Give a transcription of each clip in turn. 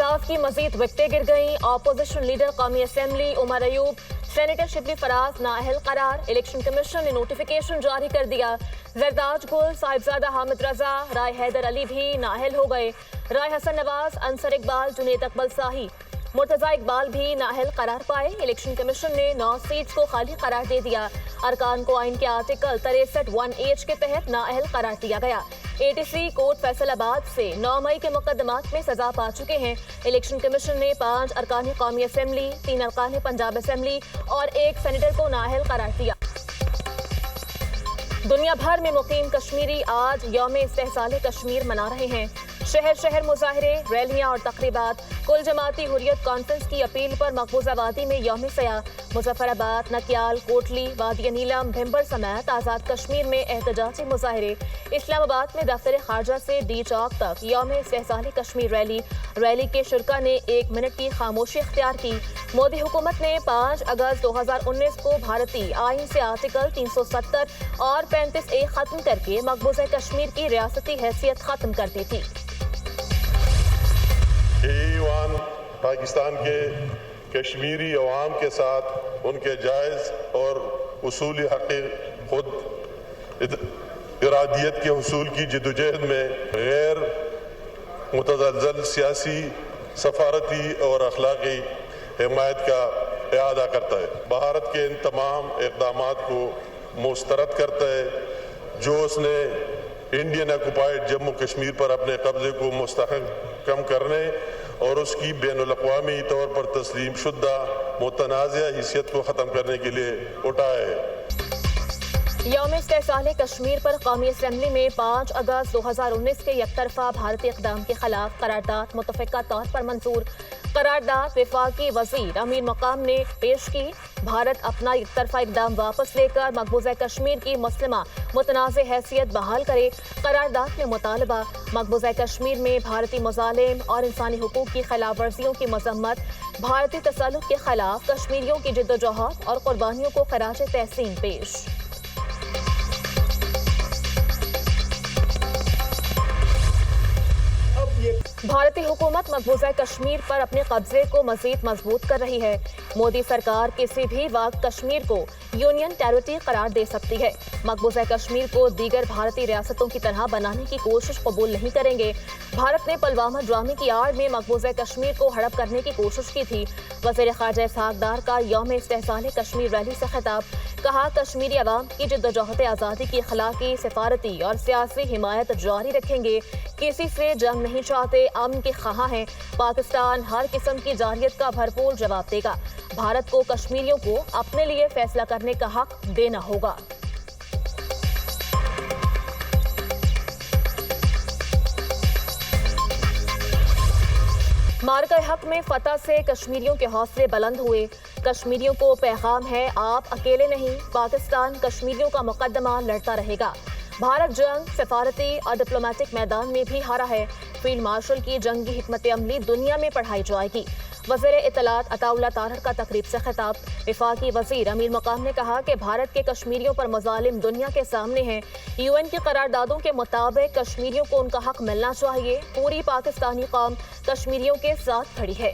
احتجاج کی مزید وکٹیں گر گئیں۔ اپوزیشن لیڈر قومی اسمبلی عمر ایوب، سینیٹر شبلی فراز نااہل قرار۔ الیکشن کمیشن نے نوٹیفیکیشن جاری کر دیا۔ زرداج گل، صاحبزادہ حامد رضا، رائے حیدر علی بھی نااہل ہو گئے۔ رائے حسن نواز، انصر اقبال، جنید اکمل ساہی، مرتضی اقبال بھی نااہل قرار پائے۔ الیکشن کمیشن نے 9 سیٹس کو خالی قرار دے دیا۔ ارکان کو آئین کے آرٹیکل 63(1)H کے تحت نااہل قرار دیا گیا۔ ATC کوٹ فیصل آباد سے 9 مئی کے مقدمات میں سزا پا چکے ہیں۔ الیکشن کمیشن نے 5 ارکان قومی اسمبلی، 3 ارکان پنجاب اسمبلی اور 1 سینیٹر کو نااہل قرار دیا۔ دنیا بھر میں مقیم کشمیری آج یوم استحصال کشمیر منا رہے ہیں۔ شہر شہر مظاہرے، ریلیاں اور تقریبات۔ کل جماعتی حریت کانفرنس کی اپیل پر مقبوضہ وادی میں یوم سیاح۔ مظفر آباد، نکیال، کوٹلی، وادی نیلم، بھمبر سمیت آزاد کشمیر میں احتجاجی مظاہرے۔ اسلام آباد میں دفتر خارجہ سے ڈی چوک تک یوم استحصال کشمیر ریلی کے شرکاء نے 1 منٹ کی خاموشی اختیار کی۔ مودی حکومت نے 5 اگست 2019 کو بھارتی آئین سے آرٹیکل 370 اور 35A ختم کر کے مقبوضہ کشمیر کی ریاستی حیثیت ختم کر دی تھی۔ ایوان پاکستان کے کشمیری عوام کے ساتھ ان کے جائز اور اصولی حق خود ارادیت کے حصول کی جدوجہد میں غیر متزلزل سیاسی، سفارتی اور اخلاقی حمایت کا اعادہ کرتا ہے۔ بھارت کے ان تمام اقدامات کو مسترد کرتا ہے جو اس نے انڈین آکوپائیڈ جموں کشمیر پر اپنے قبضے کو مستحکم کرنے اور اس کی بین الاقوامی طور پر تسلیم شدہ متنازع حیثیت کو ختم کرنے کے لیے اٹھایا ہے۔ یوم استحصال کشمیر پر قومی اسمبلی میں 5 اگست 2019 کے یک طرفہ بھارتی اقدام کے خلاف قرارداد متفقہ طور پر منظور۔ قرارداد وفاقی وزیر امیر مقام نے پیش کی۔ بھارت اپنا یک طرفہ اقدام واپس لے کر مقبوضہ کشمیر کی مسلمہ متنازع حیثیت بحال کرے۔ قرارداد میں مطالبہ مقبوضہ کشمیر میں بھارتی مظالم اور انسانی حقوق کی خلاف ورزیوں کی مذمت، بھارتی تسلط کے خلاف کشمیریوں کی جدوجہد اور قربانیوں کو خراج تحسین پیش۔ بھارتی حکومت مقبوضہ کشمیر پر اپنے قبضے کو مزید مضبوط کر رہی ہے۔ مودی سرکار کسی بھی وقت کشمیر کو یونین ٹیریٹری قرار دے سکتی ہے۔ مقبوضہ کشمیر کو دیگر بھارتی ریاستوں کی طرح بنانے کی کوشش قبول نہیں کریں گے۔ بھارت نے پلوامہ ڈرامے کی آڑ میں مقبوضہ کشمیر کو ہڑپ کرنے کی کوشش کی تھی۔ وزیر خارجہ اسحاق ڈار کا یوم استحصال کشمیر ریلی سے خطاب، کہا کشمیری عوام کی جدوجہد آزادی کی اخلاقی، سفارتی اور سیاسی حمایت جاری رکھیں گے۔ کسی سے جنگ نہیں چاہتے، امن کے خواہاں ہیں۔ پاکستان ہر قسم کی جارحیت کا بھرپور جواب دے گا۔ بھارت کو کشمیریوں کو اپنے لیے فیصلہ کرنے کا حق دینا ہوگا۔ مارکہ حق میں فتح سے کشمیریوں کے حوصلے بلند ہوئے۔ کشمیریوں کو پیغام ہے، آپ اکیلے نہیں، پاکستان کشمیریوں کا مقدمہ لڑتا رہے گا۔ بھارت جنگ، سفارتی اور ڈپلومیٹک میدان میں بھی ہارا ہے۔ فیلڈ مارشل کی جنگی حکمت عملی دنیا میں پڑھائی جائے گی۔ وزیر اطلاعات عطا اللہ طاہر کا تقریب سے خطاب، وفاقی وزیر امیر مقام نے کہا کہ بھارت کے کشمیریوں پر مظالم دنیا کے سامنے ہیں۔ UN کی قراردادوں کے مطابق کشمیریوں کو ان کا حق ملنا چاہیے۔ پوری پاکستانی قوم کشمیریوں کے ساتھ کھڑی ہے۔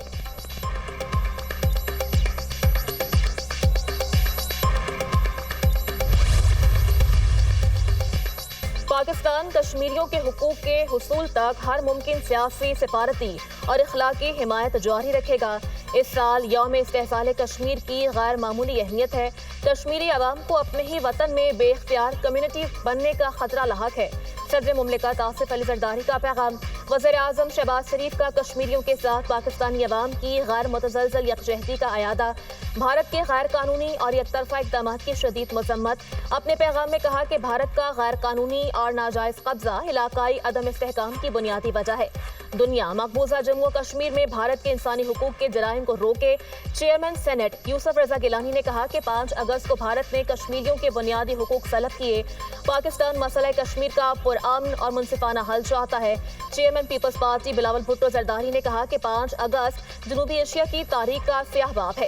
پاکستان کشمیریوں کے حقوق کے حصول تک ہر ممکن سیاسی، سفارتی اور اخلاقی حمایت جاری رکھے گا۔ اس سال یوم استحصال کشمیر کی غیر معمولی اہمیت ہے۔ کشمیری عوام کو اپنے ہی وطن میں بے اختیار کمیونٹی بننے کا خطرہ لاحق ہے۔ صدر مملکت آصف علی زرداری کا پیغام، وزیر اعظم شہباز شریف کا کشمیریوں کے ساتھ پاکستانی عوام کی غیر متزلزل یکجہتی کا اعادہ، بھارت کے غیر قانونی اور یک طرفہ اقدامات کی شدید مذمت۔ اپنے پیغام میں کہا کہ بھارت کا غیر قانونی اور ناجائز قبضہ علاقائی عدم استحکام کی بنیادی وجہ ہے۔ دنیا مقبوضہ جموں و کشمیر میں بھارت کے انسانی حقوق کے جرائم کو روکے۔ چیئرمین سینٹ یوسف رضا گیلانی نے کہا کہ 5 اگست کو بھارت نے کشمیریوں کے بنیادی حقوق سلب کیے۔ پاکستان مسئلہ کشمیر کا پرامن اور منصفانہ حل چاہتا ہے۔ Chairman Peoples Party Bilawal Bhutto Zardari نے کہا کہ 5 اگست جنوبی ایشیا کی تاریخ کا سیاہ باب ہے۔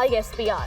ISPR।